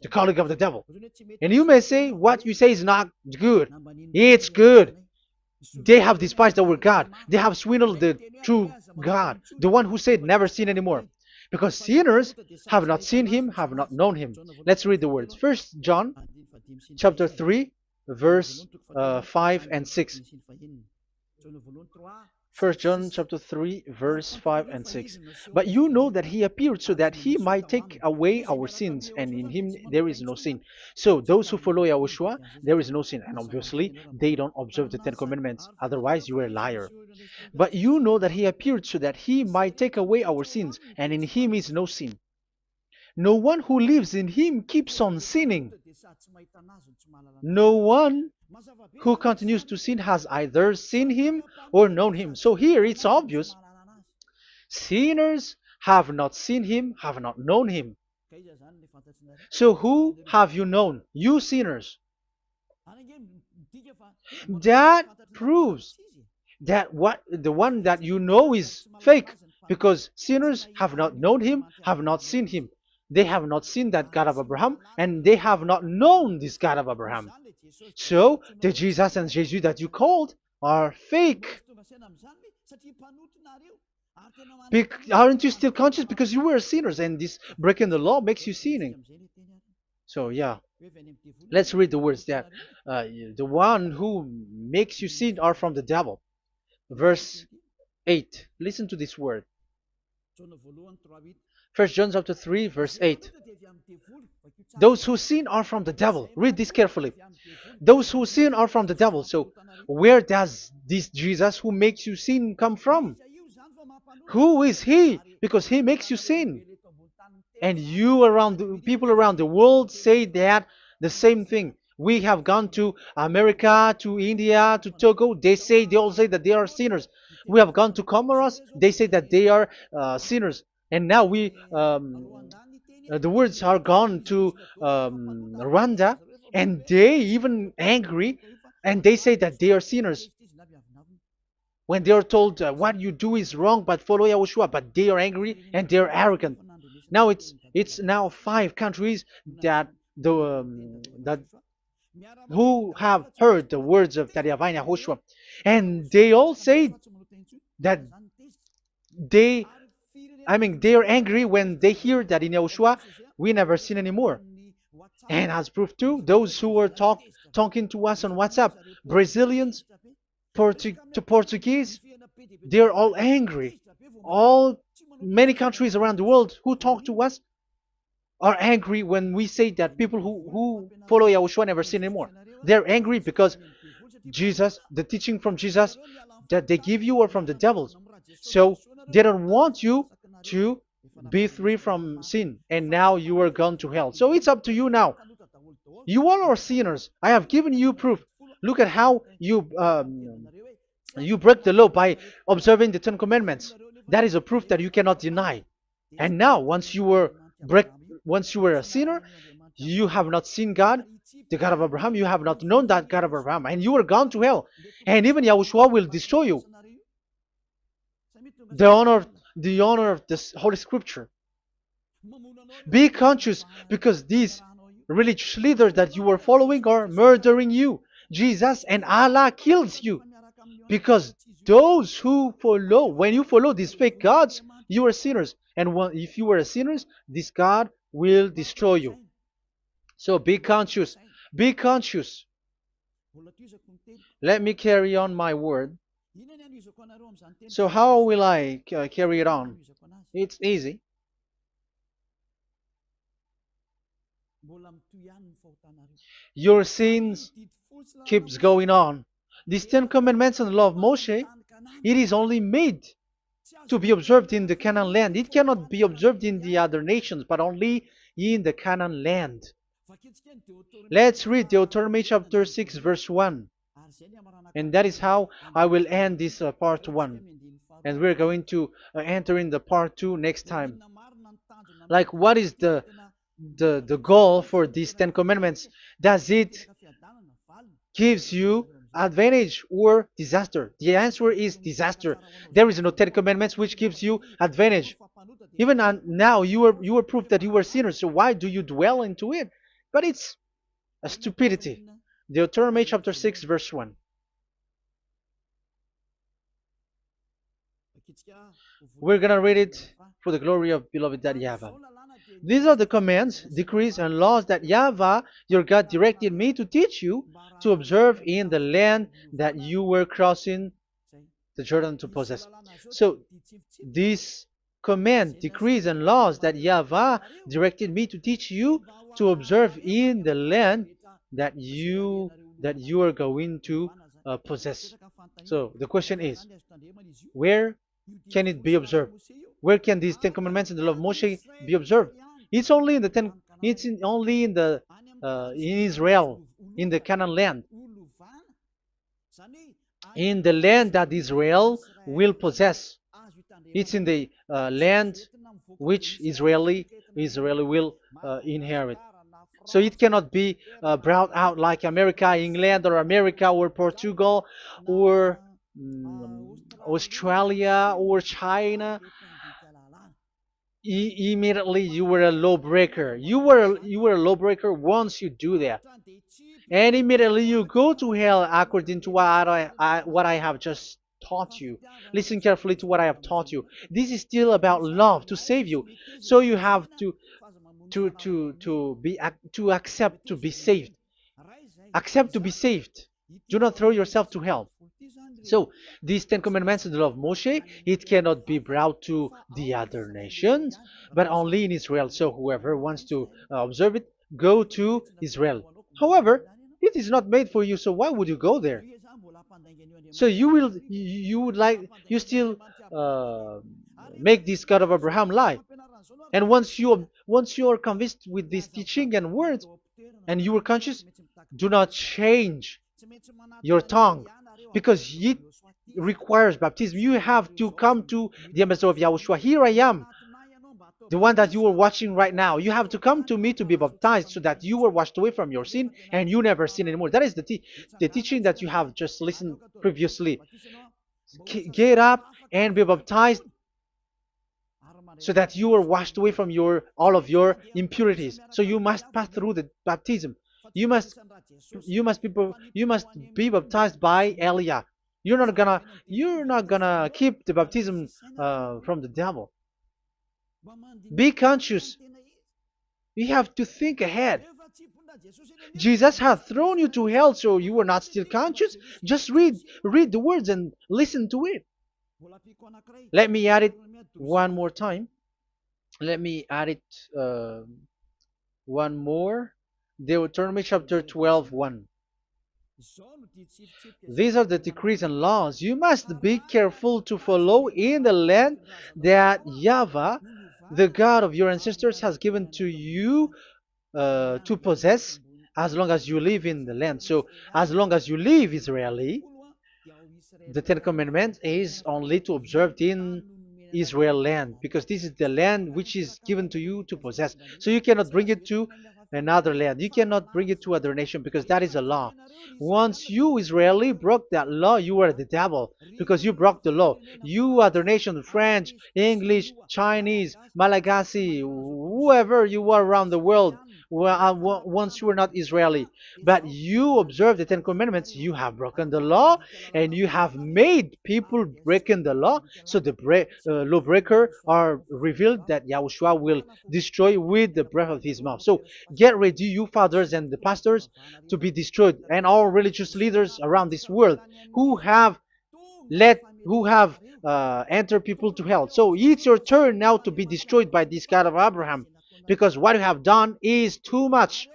A: the colleague of the devil. And you may say, what you say is not good. It's good. They have despised our God. They have swindled the true God, the one who said, never sin anymore. Because sinners have not seen him, have not known him. Let's read the words. First John chapter 3, verse 5 and 6. 1 John chapter 3, verse 5 and 6. But you know that he appeared so that he might take away our sins, and in him there is no sin. So those who follow YAHOSHUAH, there is no sin. And obviously, they don't observe the Ten Commandments. Otherwise, you are a liar. But you know that he appeared so that he might take away our sins, and in him is no sin. No one who lives in him keeps on sinning. No one who continues to sin has either seen him or known him. So here it's obvious. Sinners have not seen him, have not known him. So who have you known? You sinners. That proves that the one that you know is fake, because sinners have not known him, have not seen him. They have not seen that God of Abraham, and they have not known this God of Abraham. So the Jesus and Jesus that you called are fake. Aren't you still conscious? Because you were sinners, and this breaking the law makes you sinning. So yeah, let's read the words that the one who makes you sin are from the devil. Verse 8. Listen to this word. 1 John chapter 3, verse 8. Those who sin are from the devil. Read this carefully. Those who sin are from the devil. So where does this Jesus who makes you sin come from? Who is he? Because he makes you sin. And people around the world say that the same thing. We have gone to America, to India, to Togo. They all say that they are sinners. We have gone to Comoros. They say that they are sinners. And now the words are gone to Rwanda, and they even angry, and they say that they are sinners. When they are told what you do is wrong, but follow YAHOSHUAH, but they are angry and they are arrogant. Now it's now 5 countries that who have heard the words of Divine YAHOSHUAH, and they all say that they are angry when they hear that in YAHOSHUAH we never sin anymore. And as proof too, those who were talking to us on WhatsApp, Brazilians, Portuguese, they're all angry. Many countries around the world who talk to us, are angry when we say that people who follow Yahushua never sin anymore. They're angry because Jesus, the teaching from Jesus that they give you are from the devils. So they don't want you to be free from sin, and now you are gone to hell. So it's up to you now. You all are sinners. I have given you proof. Look at how you break the law by observing the Ten Commandments. That is a proof that you cannot deny. And now, break, once you were a sinner, you have not seen God, the God of Abraham. You have not known that God of Abraham, and you are gone to hell. And even Yahushua will destroy you. The honor, the honor of this Holy Scripture. Be conscious, because these religious leaders that you are following are murdering you. Jesus and Allah kills you. Because those who follow, when you follow these fake gods, you are sinners. And if you are a sinner, this God will destroy you. So be conscious. Be conscious. Let me carry on my word. So how will I carry it on? It's easy. Your sins keeps going on. These Ten Commandments and the law of Moshe, it is only made to be observed in the Canaan land. It cannot be observed in the other nations, but only in the Canaan land. Let's read Deuteronomy chapter 6, verse 1. And that is how I will end this part 1. And we're going to enter in the part 2 next time. Like, what is the goal for these Ten Commandments? Does it gives you advantage or disaster? The answer is disaster. There is no Ten Commandments which gives you advantage. Even now, you are proof that you are sinners. So why do you dwell into it? But it's a stupidity. Deuteronomy chapter 6, verse 1. We're gonna read it for the glory of beloved Daddy Yahvah. These are the commands, decrees, and laws that Yahvah, your God, directed me to teach you to observe in the land that you were crossing the Jordan to possess. So, these command, decrees, and laws that Yahvah directed me to teach you to observe in the land that you are going to possess. So, the question is, where can it be observed? Where can these Ten Commandments and the law of Moshe be observed? It's only in the ten. Only in the in Israel, in the Canaan land, in the land that Israel will possess. It's in the land which Israeli will inherit. So it cannot be brought out like America, England, or America, or Portugal, or Australia, or China. Immediately you were a lawbreaker. You were a lawbreaker once you do that, and immediately you go to hell according to what I have just taught you. Listen carefully to what I have taught you. This is still about love to save you. So you have to accept to be saved. Accept to be saved. Do not throw yourself to hell. So these Ten Commandments and the law of Moshe, it cannot be brought to the other nations, but only in Israel. So whoever wants to observe it, go to Israel. However, it is not made for you, so why would you go there? So you still uh, make this God of Abraham lie. And once you are convinced with this teaching and words, and you are conscious, do not change your tongue, because it requires baptism. You have to come to the ambassador of Yahushua. Here I am, the one that you are watching right now. You have to come to me to be baptized, so that you are washed away from your sin and you never sin anymore. That is the teaching that you have just listened previously. Get up and be baptized, so that you are washed away from all of your impurities. So you must pass through the baptism. You must be baptized by Elia. You're not gonna keep the baptism from the devil. Be conscious. You have to think ahead. Jesus has thrown you to hell, so you are not still conscious. Just read the words and listen to it. Let me add it one more time. Let me add it One more. Deuteronomy chapter 12:1. These are the decrees and laws you must be careful to follow in the land that YAHVAH, the God of your ancestors, has given to you to possess as long as you live in the land. So, as long as you live Israeli, the Ten Commandments is only to observe in Israel land, because this is the land which is given to you to possess. So you cannot bring it to another land. You cannot bring it to other nation, because that is a law. Once you Israeli broke that law, you were the devil, because you broke the law. You other nation, French, English, Chinese, Malagasy, whoever you are around the world, once you were not Israeli, but you observe the Ten Commandments, you have broken the law, and you have made people breaking the law. So the lawbreaker are revealed that Yahushua will destroy with the breath of his mouth. So get ready, you fathers and the pastors, to be destroyed, and all religious leaders around this world who have entered people to hell. So it's your turn now to be destroyed by this God of Abraham, because what you have done is too much.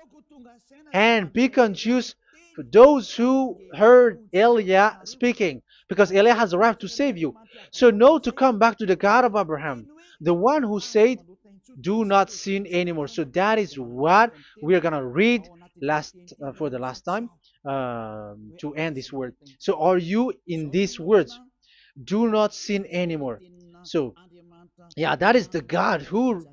A: And be conscious for those who heard Eliah speaking, because Eliah has arrived to save you. So know to come back to the God of Abraham, the one who said, do not sin anymore. So that is what we are going to read for the last time, to end this word. So are you in these words? Do not sin anymore. So yeah, that is the God who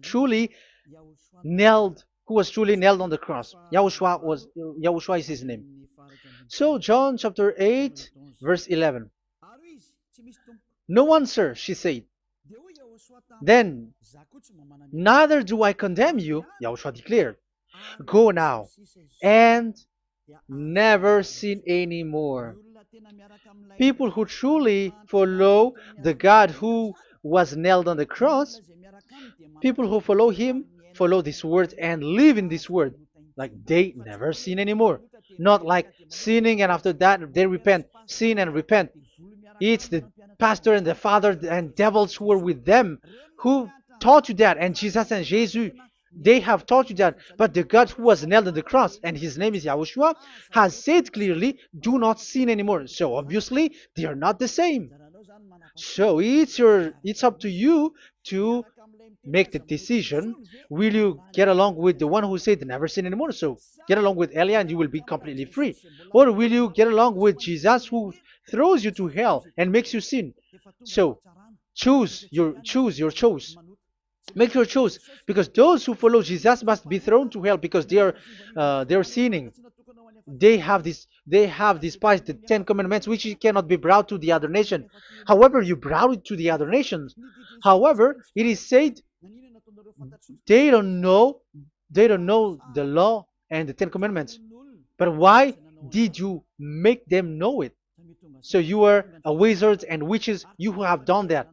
A: was truly nailed on the cross. Yahushua is his name. So John chapter 8 verse 11. No answer, she said. Then, neither do I condemn you, Yahushua declared. Go now and never sin anymore. People who truly follow the God who was nailed on the cross, people who follow him, follow this word and live in this word, like they never sin anymore. Not like sinning and after that they repent, sin and repent. It's the pastor and the father and devils who were with them who taught you that, and Jesus and Jesus, they have taught you that. But the God who was nailed on the cross, and his name is Yahushua, has said clearly, do not sin anymore. So obviously they are not the same. So it's up to you to make the decision. Will you get along with the one who said never sin anymore? So get along with Elia and you will be completely free. Or will you get along with Jesus who throws you to hell and makes you sin? So choose your choice. Make your choice, because those who follow Jesus must be thrown to hell, because they are sinning. They have despised the Ten Commandments, which cannot be brought to the other nation. However, you brought it to the other nations. However, it is said they don't know the law and the Ten Commandments. But why did you make them know it? So you are a wizard and witches, you who have done that.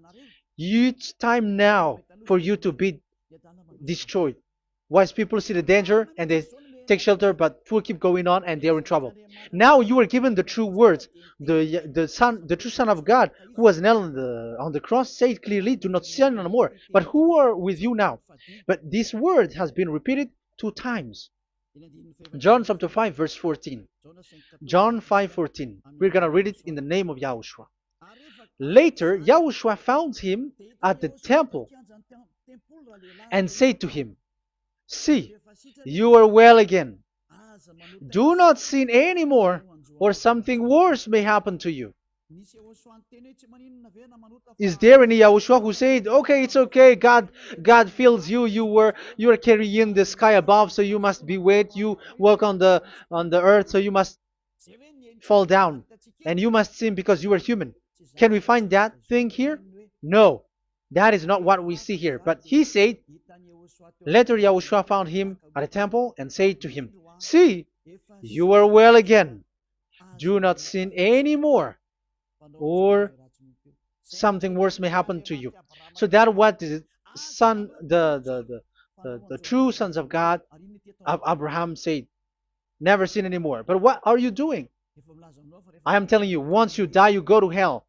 A: It's time now for you to be destroyed. Wise people see the danger and they take shelter, but fool keep going on and they are in trouble. Now you are given the true words. The true Son of God, who was nailed on the cross, said clearly, "Do not sin no more." But who are with you now? But this word has been repeated 2 times. John chapter 5 verse 14. John 5:14. We're gonna read it in the name of Yahushua. Later, Yahushua found him at the temple and said to him, "See, you are well again. Do not sin anymore, or something worse may happen to you." Is there any Yahushua who said, "Okay, it's okay, God feels you. You are carrying the sky above, so you must be wet. You walk on the earth, so you must fall down, and you must sin because you are human"? Can we find that thing here? No, that is not what we see here. But he said, later Yahushua found him at a temple and said to him, "See, you are well again. Do not sin anymore, or something worse may happen to you." So that what the son, the true sons of God of Abraham said, never sin anymore. But what are you doing? I am telling you, once you die, you go to hell.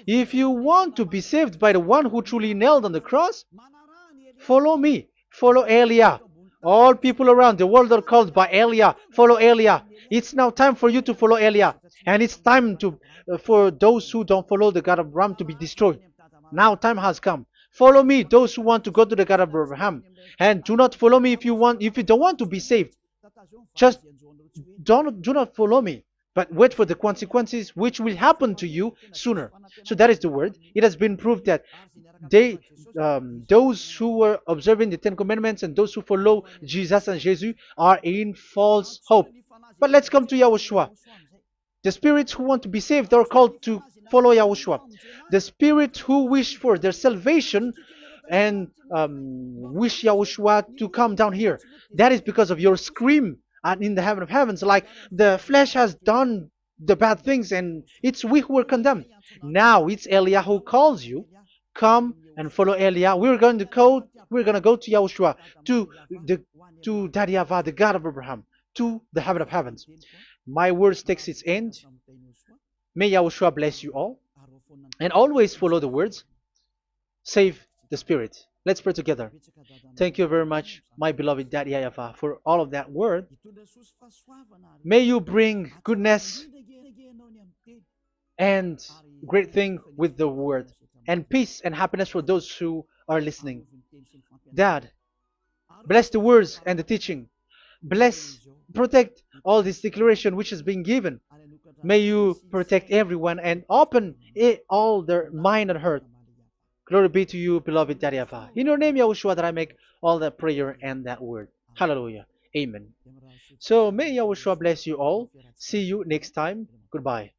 A: If you want to be saved by the one who truly nailed on the cross, follow me. Follow Elia. All people around the world are called by Elia. Follow Elia. It's now time for you to follow Elia. And it's time to for those who don't follow the God of Abraham to be destroyed. Now time has come. Follow me, those who want to go to the God of Abraham. And do not follow me if you don't want to be saved. Just do not follow me, but wait for the consequences which will happen to you sooner. So that is the word. It has been proved that they those who were observing the Ten Commandments and those who follow Jesus and Jesus are in false hope. But let's come to Yahushua. The spirits who want to be saved are called to follow Yahushua. The spirits who wish for their salvation and wish Yahushua to come down here. That is because of your scream in the heaven of heavens. Like the flesh has done the bad things and it's we who are condemned. Now it's Eliah who calls you. Come and follow Eliah. We're going to go to Yahushua, to the to Daddy Yahvah, the God of Abraham, to the heaven of heavens. My words takes its end. May Yahushua bless you all. And always follow the words. Save the spirit. Let's pray together. Thank you very much, my beloved Daddy Yahvah, for all of that word. May you bring goodness and great thing with the word, and peace and happiness for those who are listening. Dad, bless the words and the teaching. Bless, protect all this declaration which is being given. May you protect everyone and open all their mind and heart. Glory be to you, beloved Daddy Yahvah. In your name, Yahushua, that I make all that prayer and that word. Hallelujah. Amen. So may Yahushua bless you all. See you next time. Goodbye.